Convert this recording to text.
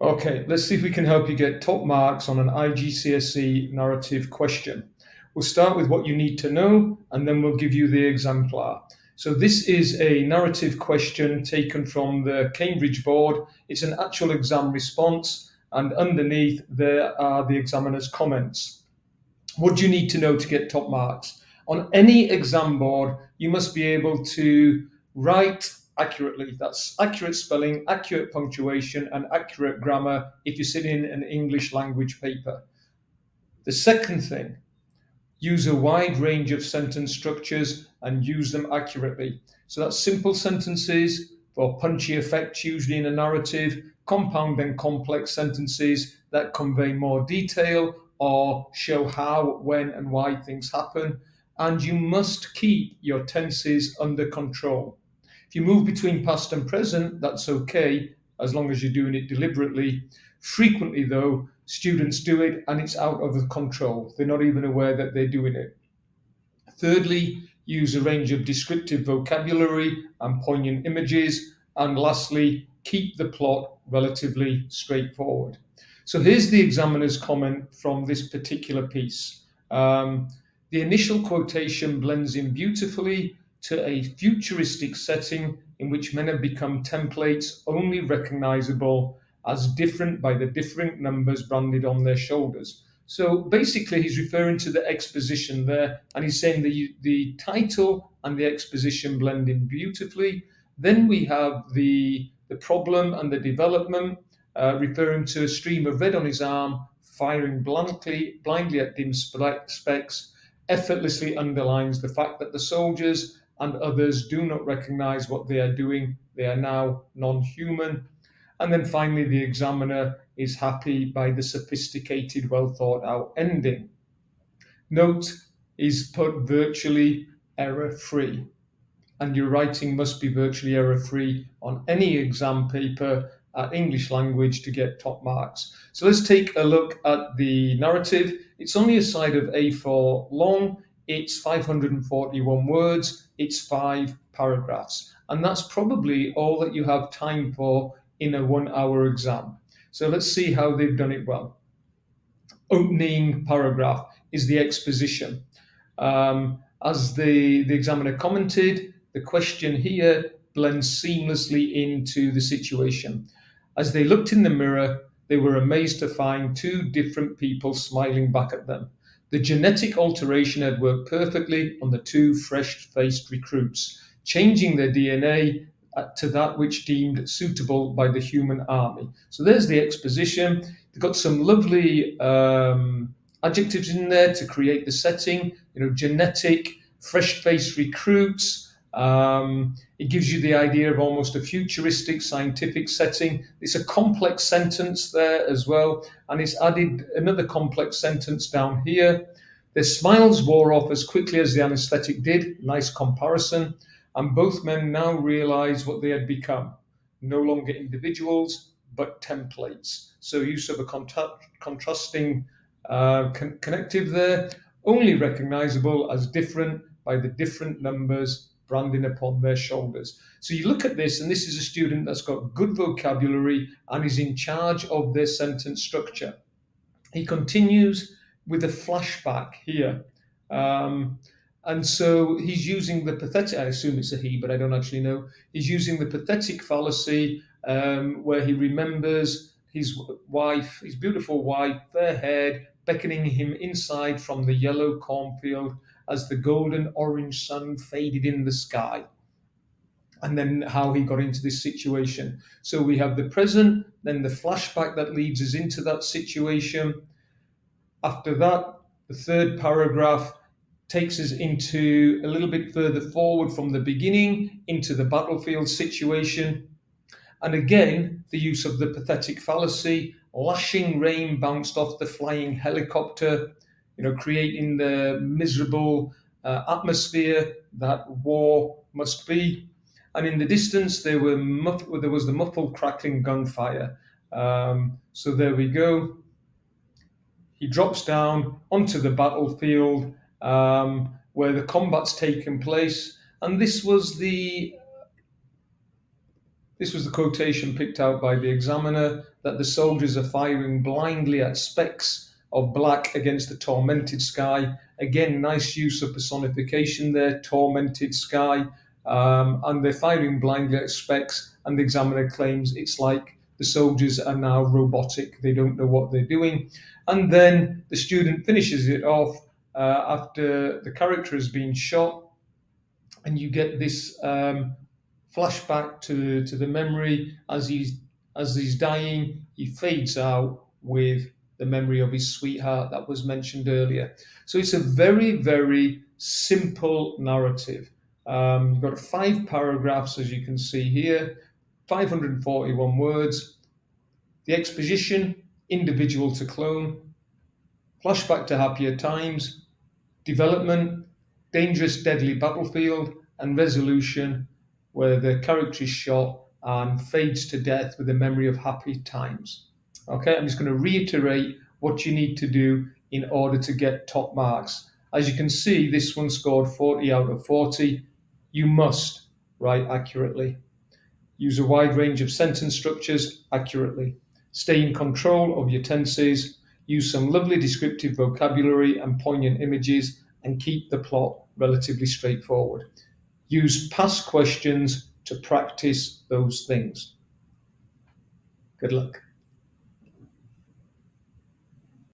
Okay, let's see if we can help you get top marks on an igcse narrative question. We'll start with what you need to know, and then we'll give you the exemplar. So this is a narrative question taken from the Cambridge board. It's an actual exam response, and underneath there are the examiner's comments. What do you need to know to get top marks? On any exam board, you must be able to write accurately. That's accurate spelling, accurate punctuation, and accurate grammar if you're sitting in an English language paper. The second thing, use a wide range of sentence structures and use them accurately. So that's simple sentences for punchy effects, usually in a narrative, compound and complex sentences that convey more detail or show how, when, and why things happen. And you must keep your tenses under control. If you move between past and present, that's okay, as long as you're doing it deliberately. Frequently, though, students do it and it's out of control. They're not even aware that they're doing it. Thirdly, use a range of descriptive vocabulary and poignant images. And lastly, keep the plot relatively straightforward. So here's the examiner's comment from this particular piece. The initial quotation blends in beautifully to a futuristic setting in which men have become templates only recognizable as different by the different numbers branded on their shoulders. So basically, he's referring to the exposition there, and he's saying the title and the exposition blend in beautifully. Then we have the problem and the development, referring to a stream of red on his arm, firing blindly at dim specks, effortlessly underlines the fact that the soldiers and others do not recognize what they are doing. They are now non human. And then finally, the examiner is happy by the sophisticated, well thought out ending. Note is put virtually error free, and your writing must be virtually error free on any exam paper at English language to get top marks. So let's take a look at the narrative. It's only a side of A4 long, it's 541 words, it's 5 paragraphs, and that's probably all that you have time for in a 1 hour exam. So let's see how they've done it well. Opening paragraph is the exposition. As the examiner commented, the question here blends seamlessly into the situation. As they looked in the mirror, they were amazed to find two different people smiling back at them. The genetic alteration had worked perfectly on the two fresh-faced recruits, changing their DNA to that which deemed suitable by the human army. So there's the exposition. They've got some lovely adjectives in there to create the setting. Genetic, fresh-faced recruits. It gives you the idea of almost a futuristic scientific setting. It's a complex sentence there as well, and it's added another complex sentence down here. Their smiles wore off as quickly as the anaesthetic did. Nice comparison. And both men now realize what they had become. No longer individuals, but templates. So use of a contrasting connective there, only recognizable as different by the different numbers branding upon their shoulders. So you look at this, and this is a student that's got good vocabulary and is in charge of their sentence structure. He continues with a flashback here. And so he's using the pathetic, I assume it's a he, but I don't actually know. He's using the pathetic fallacy where he remembers his wife, his beautiful wife, fair haired, beckoning him inside from the yellow cornfield as the golden orange sun faded in the sky. And then how he got into this situation. So we have the present, then the flashback that leads us into that situation. After that, the third paragraph takes us into a little bit further forward from the beginning into the battlefield situation. And again, the use of the pathetic fallacy, lashing rain bounced off the flying helicopter, creating the miserable atmosphere that war must be. And in the distance, there was the muffled crackling gunfire. So there we go. He drops down onto the battlefield where the combat's taken place. And this was the This was the quotation picked out by the examiner, that the soldiers are firing blindly at specks of black against the tormented sky. Again, nice use of personification there, tormented sky. And they're firing blindly at specks, and the examiner claims it's like the soldiers are now robotic. They don't know what they're doing. And then the student finishes it off after the character has been shot, and you get this flashback to the memory as he's dying. He fades out with the memory of his sweetheart that was mentioned earlier. So it's a very, very simple narrative. You've got 5 paragraphs, as you can see here, 541 words. The exposition, individual to clone, flashback to happier times, development, dangerous, deadly battlefield, and resolution, where the character is shot and fades to death with a memory of happy times. Okay, I'm just going to reiterate what you need to do in order to get top marks. As you can see, this one scored 40 out of 40. You must write accurately. Use a wide range of sentence structures accurately. Stay in control of your tenses. Use some lovely descriptive vocabulary and poignant images, and keep the plot relatively straightforward. Use past questions to practice those things. Good luck.